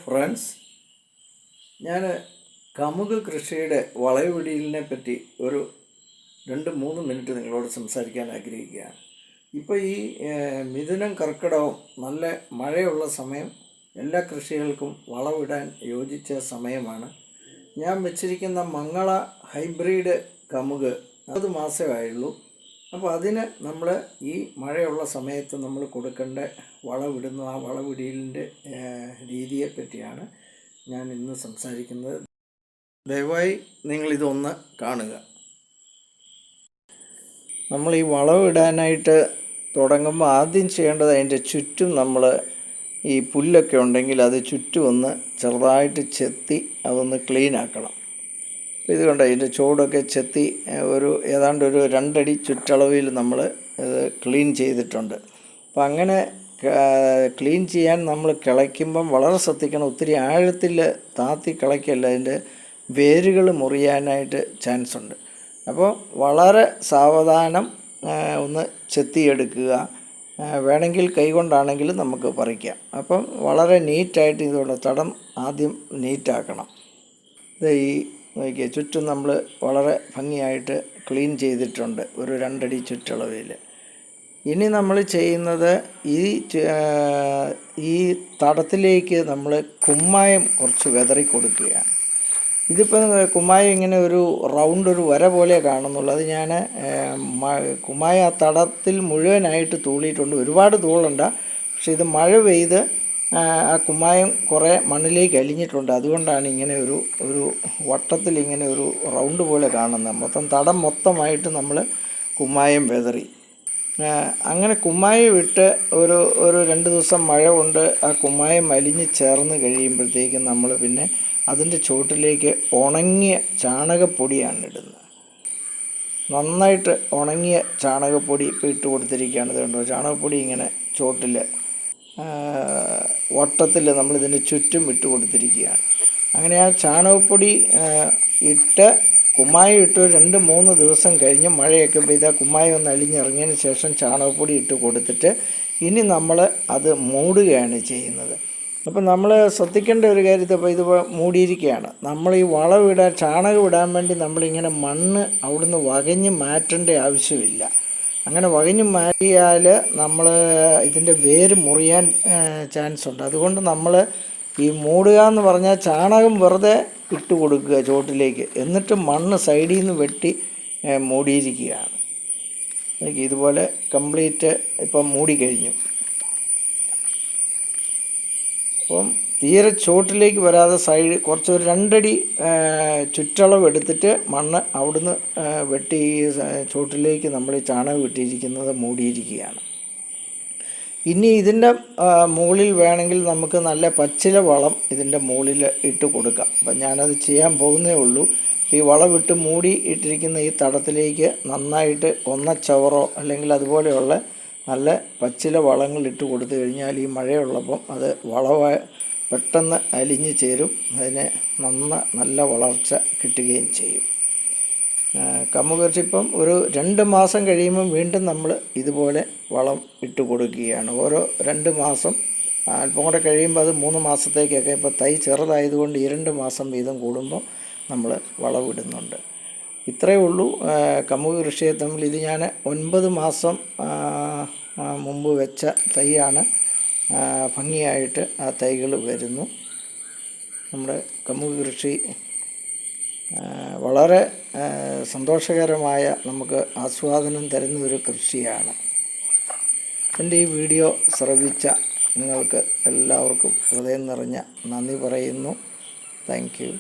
Friends, ഞാൻ കമുക് കൃഷിയുടെ വളവിടിയലിനെ പറ്റി ഒരു 2-3 മിനിറ്റ് നിങ്ങളോട് സംസാരിക്കാൻ ആഗ്രഹിക്കുകയാണ്. ഇപ്പോൾ ഈ മിഥുനം കർക്കിടകം നല്ല മഴയുള്ള സമയം, എല്ലാ കൃഷികൾക്കും വളവിടാൻ യോജിച്ച സമയമാണ്. ഞാൻ വെച്ചിരിക്കുന്ന മംഗള ഹൈബ്രിഡ് കമുക് 10 മാസമേ അപ്പോൾ അതിന് നമ്മൾ ഈ മഴയുള്ള സമയത്ത് നമ്മൾ കൊടുക്കേണ്ട വളവിടുന്ന ആ വളവിടലിൻ്റെ രീതിയെ പറ്റിയാണ് ഞാൻ ഇന്ന് സംസാരിക്കുന്നത്. ദയവായി നിങ്ങളിതൊന്ന് കാണുക. നമ്മൾ ഈ വളവിടാനായിട്ട് തുടങ്ങുമ്പോൾ ആദ്യം ചെയ്യേണ്ടത് അതിൻ്റെ ചുറ്റും നമ്മൾ ഈ പുല്ലൊക്കെ ഉണ്ടെങ്കിൽ അത് ചുറ്റും ഒന്ന് ചെറുതായിട്ട് ചെത്തി അതൊന്ന് ക്ലീൻ ആക്കണം. ഇത് കണ്ടോ, ഇതിൻ്റെ ചുവടൊക്കെ ചെത്തി ഏതാണ്ട് ഒരു 2 അടി ചുറ്റളവിൽ നമ്മൾ ഇത് ക്ലീൻ ചെയ്തിട്ടുണ്ട്. അപ്പം അങ്ങനെ ക്ലീൻ ചെയ്യാൻ നമ്മൾ കിളയ്ക്കുമ്പം വളരെ ശ്രദ്ധിക്കണം. ഒത്തിരി ആഴത്തിൽ താത്തി കിളയ്ക്കല്ല, അതിൻ്റെ വേരുകൾ മുറിയാനായിട്ട് ചാൻസ് ഉണ്ട്. അപ്പോൾ വളരെ സാവധാനം ഒന്ന് ചെത്തിയെടുക്കുക. വേണമെങ്കിൽ കൈകൊണ്ടാണെങ്കിൽ നമുക്ക് പറിക്കാം. അപ്പം വളരെ നീറ്റായിട്ട് ഇതുകൊണ്ട് തടം ആദ്യം നീറ്റാക്കണം. ഇത് ഈ നോക്കിയാൽ ചുറ്റും നമ്മൾ വളരെ ഭംഗിയായിട്ട് ക്ലീൻ ചെയ്തിട്ടുണ്ട്, ഒരു 2 അടി ചുറ്റളവിൽ. ഇനി നമ്മൾ ചെയ്യുന്നത് ഈ തടത്തിലേക്ക് നമ്മൾ കുമ്മായം കുറച്ച് വിതറി കൊടുക്കുകയാണ്. ഇതിപ്പോൾ കുമ്മായം ഇങ്ങനെ ഒരു വര പോലെ കാണുന്നുള്ളൂ. അത് ഞാൻ കുമ്മായം ആ തടത്തിൽ മുഴുവനായിട്ട് തൂളിയിട്ടുണ്ട്. ഒരുപാട് തൂളണ്ട, പക്ഷെ ഇത് മഴ പെയ്ത് ആ കുമ്മായം കുറേ മണ്ണിലേക്ക് അലിഞ്ഞിട്ടുണ്ട്. അതുകൊണ്ടാണ് ഇങ്ങനെ ഒരു വട്ടത്തിൽ ഇങ്ങനെ ഒരു റൗണ്ട് പോലെ കാണുന്നത്. തടം മൊത്തമായിട്ട് നമ്മൾ കുമ്മായം വിതറി. അങ്ങനെ കുമ്മായം ഇട്ട് ഒരു 2 ദിവസം മഴ കൊണ്ട് ആ കുമ്മായം അലിഞ്ഞ് ചേർന്ന് കഴിയുമ്പോഴത്തേക്കും നമ്മൾ പിന്നെ അതിൻ്റെ ചുവട്ടിലേക്ക് ഉണങ്ങിയ ചാണകപ്പൊടിയാണ് ഇടുന്നത്. നന്നായിട്ട് ഉണങ്ങിയ ചാണകപ്പൊടി ഇപ്പോൾ ഇട്ട് കൊടുത്തിരിക്കുകയാണ്. ഇത് കണ്ടോ, ചാണകപ്പൊടി ഇങ്ങനെ ചുവട്ടിൽ വട്ടത്തിൽ നമ്മളിതിൻ്റെ ചുറ്റും ഇട്ട് കൊടുത്തിരിക്കുകയാണ്. അങ്ങനെ ആ ചാണകപ്പൊടി ഇട്ട് കുമ്മായം ഇട്ട് 2-3 ദിവസം കഴിഞ്ഞ് മഴയൊക്കെ പെയ്ത് ആ കുമ്മായം ഒന്ന് അലിഞ്ഞിറങ്ങിയതിന് ശേഷം ചാണകപ്പൊടി ഇട്ട് കൊടുത്തിട്ട് ഇനി നമ്മൾ അത് മൂടുകയാണ് ചെയ്യുന്നത്. അപ്പം നമ്മൾ ശ്രദ്ധിക്കേണ്ട ഒരു കാര്യത്തിൽ, ഇപ്പോൾ ഇത് മൂടിയിരിക്കുകയാണ്. നമ്മൾ ഈ ചാണകം ഇടാൻ വേണ്ടി നമ്മളിങ്ങനെ മണ്ണ് അവിടുന്ന് വകഞ്ഞ് മാറ്റേണ്ട ആവശ്യമില്ല. അങ്ങനെ വകഞ്ഞ് മാറ്റിയാൽ നമ്മൾ ഇതിൻ്റെ വേര് മുറിയാൻ ചാൻസ് ഉണ്ട്. അതുകൊണ്ട് നമ്മൾ ഈ മൂടുക എന്ന് പറഞ്ഞാൽ ചാണകം വെറുതെ ഇട്ട് കൊടുക്കുക ചുവട്ടിലേക്ക്, എന്നിട്ട് മണ്ണ് സൈഡിൽ നിന്ന് വെട്ടി മൂടിയിരിക്കുകയാണ്. ഇതുപോലെ കംപ്ലീറ്റ് ഇപ്പം മൂടിക്കഴിഞ്ഞു. അപ്പം തീരെ ചുവട്ടിലേക്ക് വരാതെ സൈഡ് കുറച്ച് ഒരു 2 അടി ചുറ്റളവ് എടുത്തിട്ട് മണ്ണ് അവിടുന്ന് വെട്ടി ചുവട്ടിലേക്ക് നമ്മൾ ഈ ചാണകം ഇട്ടിരിക്കുന്നത് മൂടിയിരിക്കുകയാണ്. ഇനി ഇതിൻ്റെ മുകളിൽ വേണമെങ്കിൽ നമുക്ക് നല്ല പച്ചില വളം ഇതിൻ്റെ മുകളിൽ ഇട്ട് കൊടുക്കാം. അപ്പം ഞാനത് ചെയ്യാൻ പോകുന്നേ ഉള്ളൂ. ഈ വളമിട്ട് മൂടി ഇട്ടിരിക്കുന്ന ഈ തടത്തിലേക്ക് നന്നായിട്ട് ഒന്നച്ചവറോ അല്ലെങ്കിൽ അതുപോലെയുള്ള നല്ല പച്ചില വളങ്ങൾ ഇട്ട് കൊടുത്തു കഴിഞ്ഞാൽ ഈ മഴയുള്ളപ്പം അത് പെട്ടെന്ന് അലിഞ്ഞ് ചേരും. അതിന് നല്ല വളർച്ച കിട്ടുകയും ചെയ്യും. കമുക് കൃഷിപ്പം ഒരു 2 മാസം കഴിയുമ്പം വീണ്ടും നമ്മൾ ഇതുപോലെ വളം ഇട്ട് കൊടുക്കുകയാണ്. ഓരോ 2 മാസം, അല്പം കൂടെ കഴിയുമ്പോൾ അത് 3 മാസത്തേക്കൊക്കെ. ഇപ്പോൾ തൈ ചെറുതായതുകൊണ്ട് 2 മാസം വീതം കൂടുമ്പോൾ നമ്മൾ വളമിടുന്നുണ്ട്. ഇത്രയേ ഉള്ളൂ കമുക് കൃഷിയെ തമ്മിൽ. ഇത് ഞാൻ 9 മാസം മുമ്പ് വെച്ച തൈയാണ്. ഭംഗിയായിട്ട് ആ തൈകൾ വരുന്നു. നമ്മുടെ കമുക് കൃഷി വളരെ സന്തോഷകരമായ നമുക്ക് ആസ്വാദനം തരുന്ന ഒരു കൃഷിയാണ്. എൻ്റെ ഈ വീഡിയോ ശ്രവിച്ച നിങ്ങൾക്ക് എല്ലാവർക്കും ഹൃദയം നിറഞ്ഞ നന്ദി പറയുന്നു. Thank you.